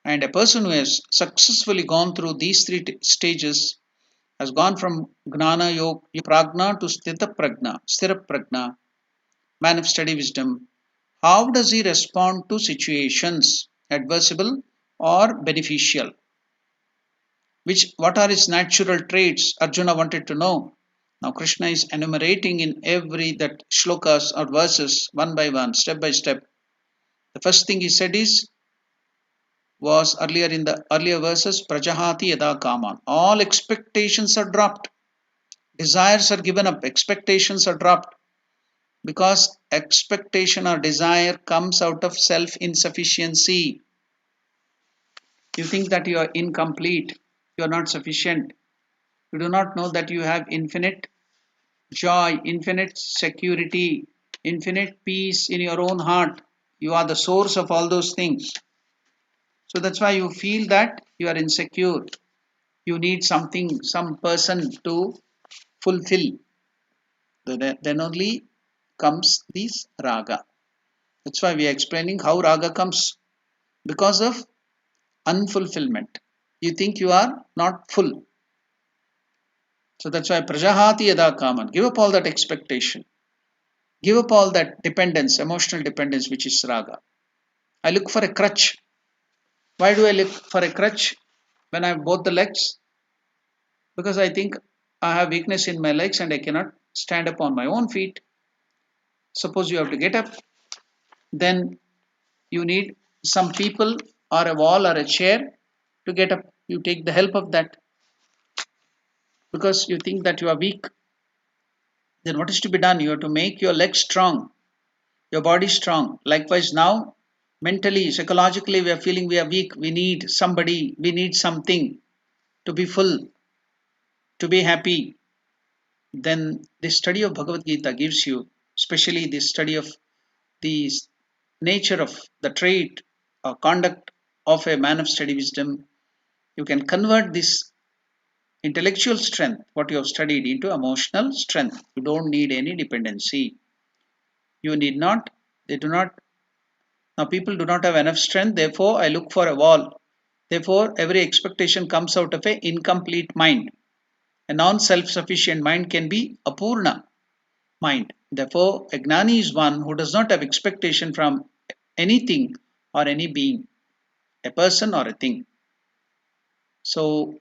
And a person who has successfully gone through these three stages has gone from Gnana Yoga Prajna to Sthira Prajna, man of steady wisdom. How does he respond to situations, adversible or beneficial? What are his natural traits? Arjuna wanted to know. Now Krishna is enumerating in every that shlokas or verses one by one, step by step. The first thing he said was earlier in the earlier verses, Prajahati yada kaman. All expectations are dropped. Desires are given up. Expectations are dropped. Because expectation or desire comes out of self-insufficiency. You think that you are incomplete. You are not sufficient. You do not know that you have infinite joy, infinite security, infinite peace in your own heart. You are the source of all those things. So that's why you feel that you are insecure. You need something, some person to fulfill. Then only comes this raga. That's why we are explaining how raga comes. Because of unfulfillment. You think you are not full. So that's why prajahati yada kaman. Give up all that expectation. Give up all that dependence, emotional dependence, which is raga. I look for a crutch. Why do I look for a crutch when I have both the legs? Because I think I have weakness in my legs and I cannot stand up on my own feet. Suppose you have to get up, then you need some people or a wall or a chair to get up. You take the help of that because you think that you are weak. Then what is to be done? You have to make your legs strong. your body is strong. Likewise, now, mentally, psychologically, we are feeling we are weak. We need somebody, we need something to be full, to be happy. Then the study of Bhagavad Gita gives you, especially the study of the nature of the trait or conduct of a man of steady wisdom. You can convert this intellectual strength, what you have studied, into emotional strength. You don't need any dependency. You need not, they do not, now people do not have enough strength, therefore I look for a wall. Therefore, every expectation comes out of an incomplete mind. A non self sufficient mind can be a Purna mind. Therefore, a Gnani is one who does not have expectation from anything or any being, a person or a thing. So,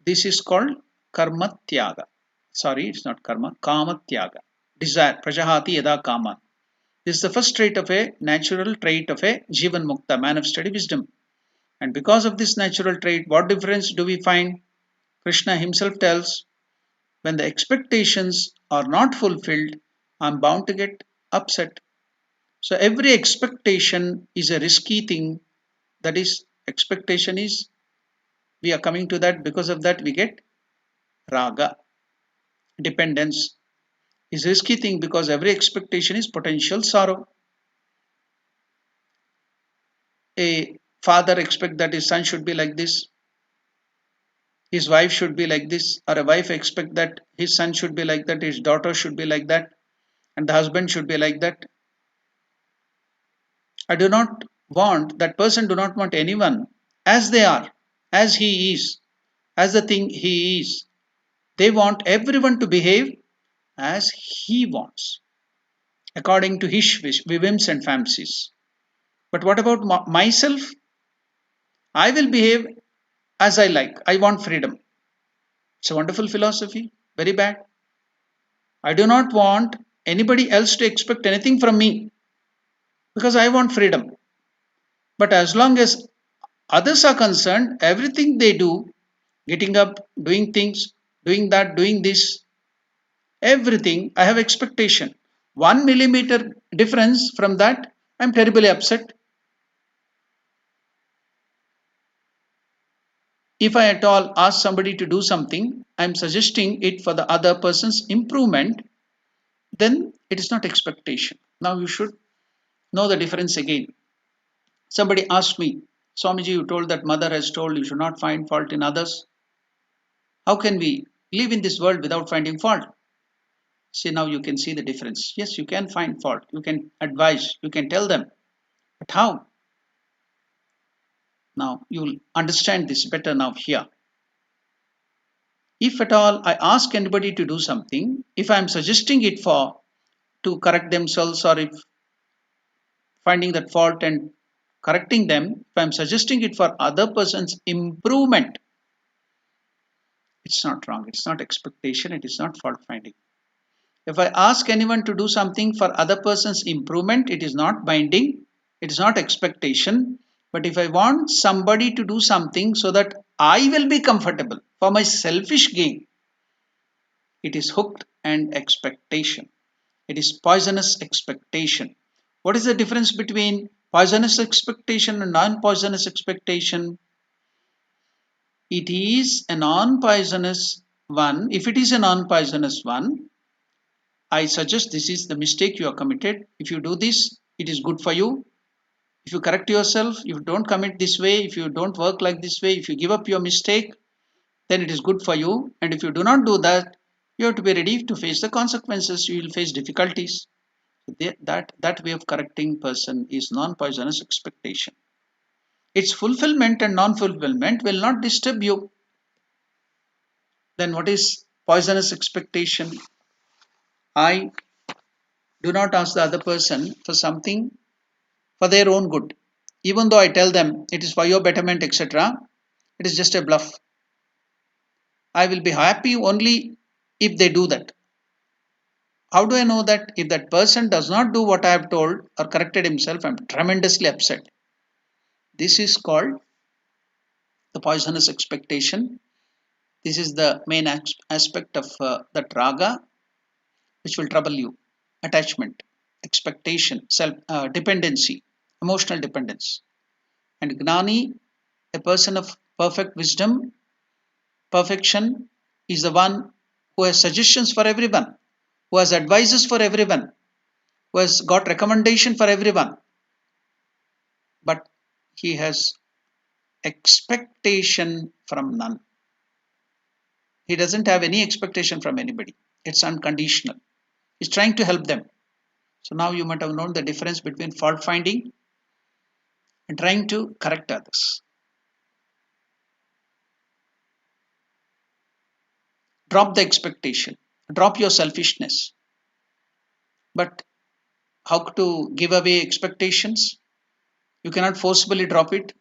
this is called Karma Tyaga. Sorry, it's not Karma, Kama Tyaga. Desire, Prajahati Yada Kama. This is the first trait of a natural trait of a Jivan Mukta, man of steady wisdom. And because of this natural trait, what difference do we find? Krishna himself tells, when the expectations are not fulfilled, I'm bound to get upset. So every expectation is a risky thing. That is, expectation is, we are coming to that, because of that we get raga. Dependence is a risky thing because every expectation is potential sorrow. A father expects that his son should be like this, his wife should be like this, or a wife expects that his son should be like that, his daughter should be like that, and the husband should be like that. I do not want, that person do not want anyone as they are, as he is, as the thing he is. They want everyone to behave as he wants, according to his whims and fancies. But what about myself? I will behave as I like. I want freedom. It's a wonderful philosophy, very bad. I do not want anybody else to expect anything from me because I want freedom. But as long as others are concerned, everything they do, getting up, doing things, doing that, doing this, everything, I have expectation. 1 millimeter difference from that, I'm terribly upset. If I at all ask somebody to do something, I'm suggesting it for the other person's improvement, then it is not expectation. Now you should know the difference again. Somebody asked me, Swamiji, you told that mother has told you should not find fault in others. How can we live in this world without finding fault? See, now you can see the difference. Yes, you can find fault. You can advise. You can tell them. But how? Now you'll understand this better now here. If at all I ask anybody to do something, if I'm suggesting it for to correct themselves, or if finding that fault and correcting them, if I'm suggesting it for other person's improvement, it's not wrong. It's not expectation. It is not fault finding. If I ask anyone to do something for other person's improvement, it is not binding, it is not expectation. But if I want somebody to do something so that I will be comfortable for my selfish gain, it is hooked and expectation. It is poisonous expectation. What is the difference between poisonous expectation and non poisonous expectation? It is a non poisonous one. If it is a non poisonous one, I suggest this is the mistake you have committed. If you do this, it is good for you. If you correct yourself, if you don't commit this way, if you don't work like this way, if you give up your mistake, then it is good for you. And if you do not do that, you have to be ready to face the consequences. You will face difficulties. That way of correcting person is non-poisonous expectation. Its fulfillment and non-fulfillment will not disturb you. Then what is poisonous expectation? I do not ask the other person for something for their own good. Even though I tell them it is for your betterment, etc., it is just a bluff. I will be happy only if they do that. How do I know that? If that person does not do what I have told or corrected himself, I am tremendously upset. This is called the poisonous expectation. This is the main aspect of that raga which will trouble you. Attachment. expectation, self dependency, emotional dependence. And Gnani, a person of perfect wisdom, perfection, is the one who has suggestions for everyone, who has advices for everyone, who has got recommendation for everyone, but he has expectation from none. He doesn't have any expectation from anybody. It's unconditional. He's trying to help them. So now you might have known the difference between fault finding and trying to correct others. Drop the expectation. Drop your selfishness. But how to give away expectations? You cannot forcibly drop it.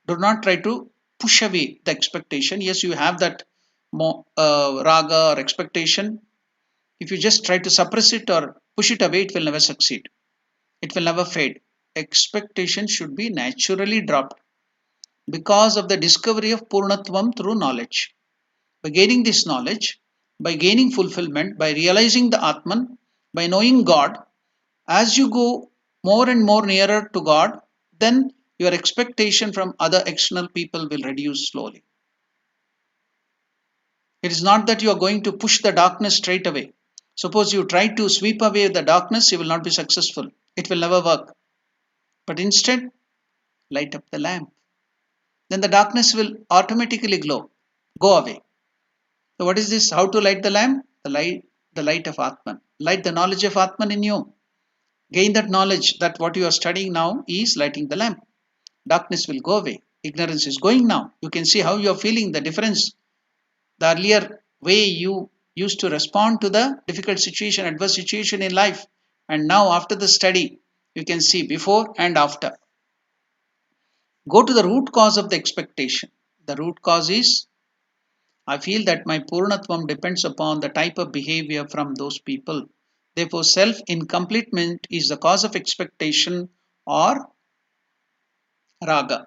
Do not try to push away the expectation. Yes, you have that raga or expectation. If you just try to suppress it or push it away, it will never succeed. It will never fade. Expectation should be naturally dropped because of the discovery of Purnatvam through knowledge. By gaining this knowledge, by gaining fulfillment, by realizing the Atman, by knowing God, as you go more and more nearer to God, then your expectation from other external people will reduce slowly. It is not that you are going to push the darkness straight away. Suppose you try to sweep away the darkness, you will not be successful. It will never work. But instead, light up the lamp. Then the darkness will automatically go away. So what is this? How to light the lamp? The light of Atman. Light the knowledge of Atman in you. Gain that knowledge that what you are studying now is lighting the lamp. Darkness will go away. Ignorance is going now. You can see how you are feeling the difference. The earlier way you used to respond to the difficult situation, adverse situation in life, and now after the study, you can see before and after. Go to the root cause of the expectation. The root cause is I feel that my Purnatvam depends upon the type of behavior from those people. Therefore, self incompletement is the cause of expectation or raga.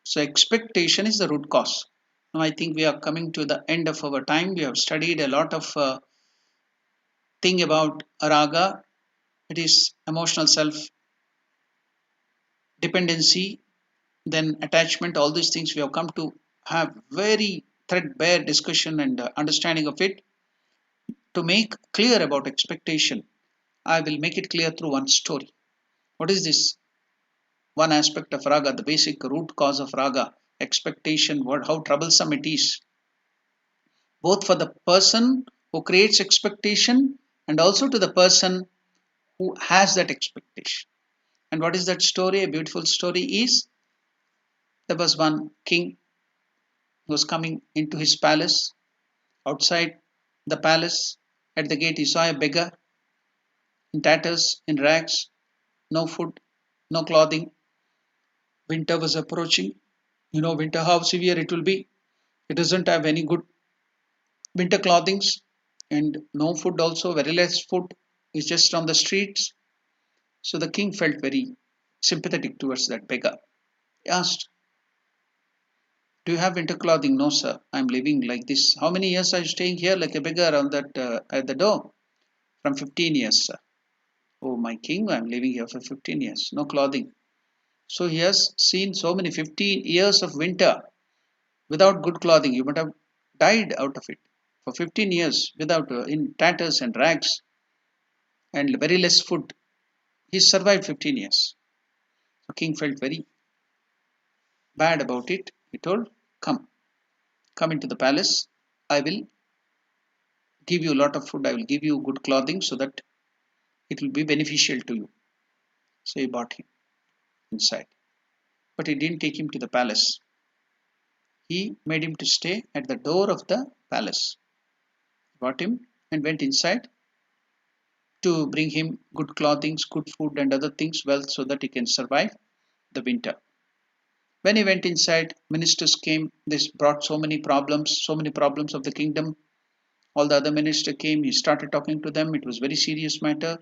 So, expectation is the root cause. Now, I think we are coming to the end of our time. We have studied a lot of thing about raga. It is emotional self dependency, then attachment. All these things we have come to have very threadbare discussion and understanding of it. To make clear about expectation, I will make it clear through one story. What is this? One aspect of raga, the basic root cause of raga, expectation, how troublesome it is, both for the person who creates expectation and also to the person who has that expectation. And what is that story? A beautiful story is there was one king who was coming into his palace. Outside the palace, at the gate, he saw a beggar in tatters, in rags, no food, no clothing. Winter was approaching. You know, winter, how severe it will be. It doesn't have any good winter clothings and no food, also, very less food. It's just on the streets. So the king felt very sympathetic towards that beggar. He asked, do you have winter clothing? No, sir. I'm living like this. How many years are you staying here like a beggar on that at the door? From 15 years, sir. Oh, my king, I'm living here for 15 years. No clothing. So he has seen so many 15 years of winter without good clothing. You might have died out of it for 15 years without in tatters and rags and very less food. He survived 15 years. The king felt very bad about it. He told, come into the palace. I will give you a lot of food. I will give you good clothing so that it will be beneficial to you. So he brought him inside. But he didn't take him to the palace. He made him to stay at the door of the palace. Brought him and went inside to bring him good clothing, good food and other things, wealth, so that he can survive the winter. When he went inside, ministers came. This brought so many problems of the kingdom. All the other ministers came. He started talking to them. It was very serious matter.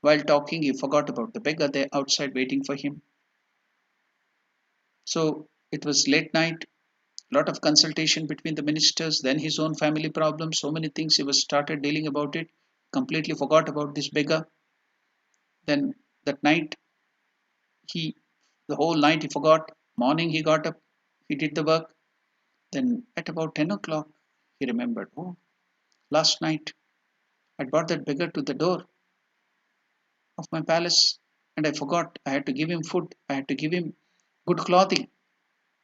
While talking, he forgot about the beggar there outside waiting for him. So it was late night. Lot of consultation between the ministers, then his own family problems, so many things he was started dealing about it, completely forgot about this beggar. Then that night, he the whole night he forgot. Morning he got up, he did the work. Then at about 10 o'clock, he remembered, oh, last night I brought that beggar to the door of my palace and I forgot. I had to give him food, I had to give him good clothing.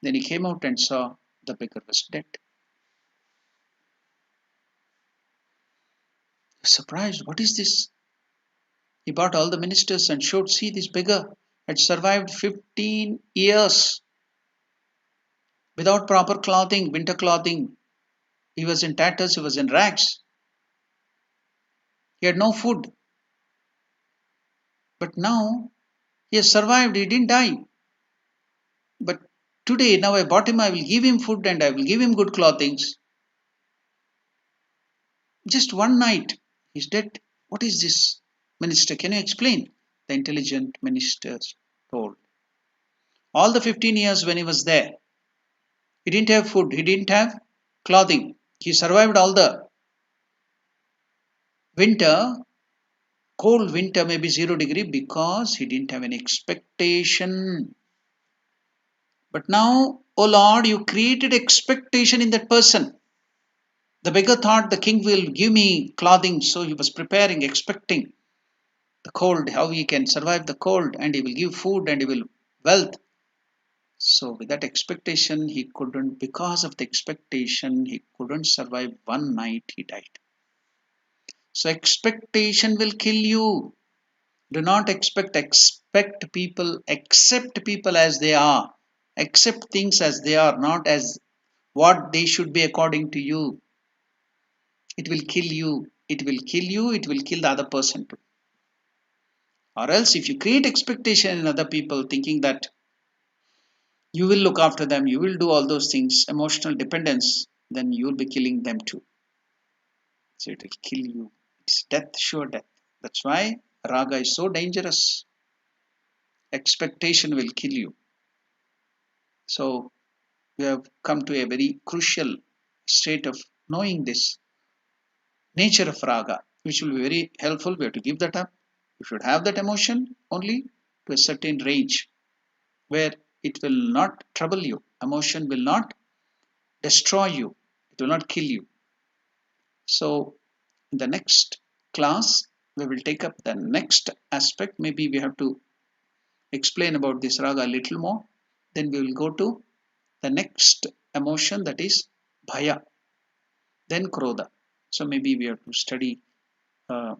Then he came out and saw the beggar was dead. He was surprised, what is this? He brought all the ministers and showed, see, this beggar had survived 15 years without proper clothing, winter clothing. He was in tatters, he was in rags. He had no food. But now he has survived, he didn't die. But today, now I bought him, I will give him food and I will give him good clothing. Just one night, he's dead. What is this? Minister, can you explain? The intelligent ministers told. All the 15 years when he was there, he didn't have food, he didn't have clothing. He survived all the winter, cold winter, maybe 0 degree, because he didn't have any expectation. But now, oh Lord, you created expectation in that person. The beggar thought the king will give me clothing, so he was preparing, expecting the cold, how he can survive the cold, and he will give food and he will wealth. So with that expectation, he couldn't, because of the expectation, he couldn't survive one night, he died. So expectation will kill you. Do not expect people, accept people as they are. Accept things as they are, not as what they should be according to you. It will kill you. It will kill you. It will kill the other person too. Or else if you create expectation in other people thinking that you will look after them, you will do all those things, emotional dependence, then you will be killing them too. So it will kill you. It's death, sure death. That's why raga is so dangerous. Expectation will kill you. So we have come to a very crucial state of knowing this nature of raga, which will be very helpful. We have to give that up. You should have that emotion only to a certain range where it will not trouble you. Emotion will not destroy you. It will not kill you. So in the next class, we will take up the next aspect. Maybe we have to explain about this raga a little more. Then we will go to the next emotion, that is bhaya, then krodha. So maybe we have to study,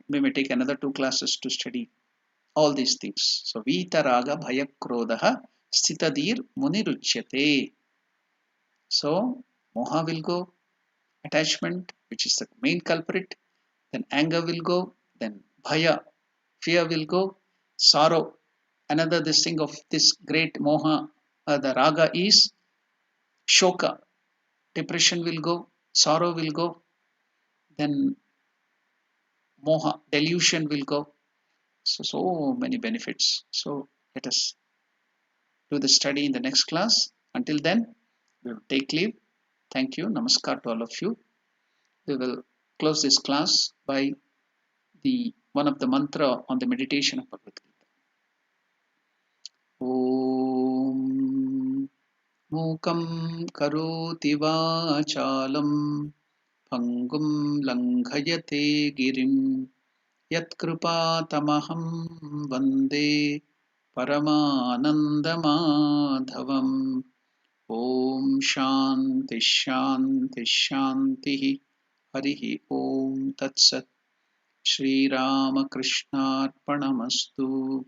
we may take another 2 classes to study all these things. So vita raga bhaya krodha sthitadir muniruchyate. So moha will go, attachment, which is the main culprit, then anger will go, then bhaya, fear will go, sorrow, another this thing of this great moha, the raga is shoka, depression will go, sorrow will go, then moha, delusion will go. So many benefits. So let us do the study in the next class. Until then, we will take leave. Thank you. Namaskar to all of you. We will close this class by the one of the mantra on the meditation of Bhagavad Gita. Om Mukam Karoti Vachalam Pangum Langhayate Girim Yatkrupatamaham Vande Paramanandamadhavam. Om Shanti Shanti Shanti Harihi Om Tat Sat. Shri Ramakrishna Arpanamastu.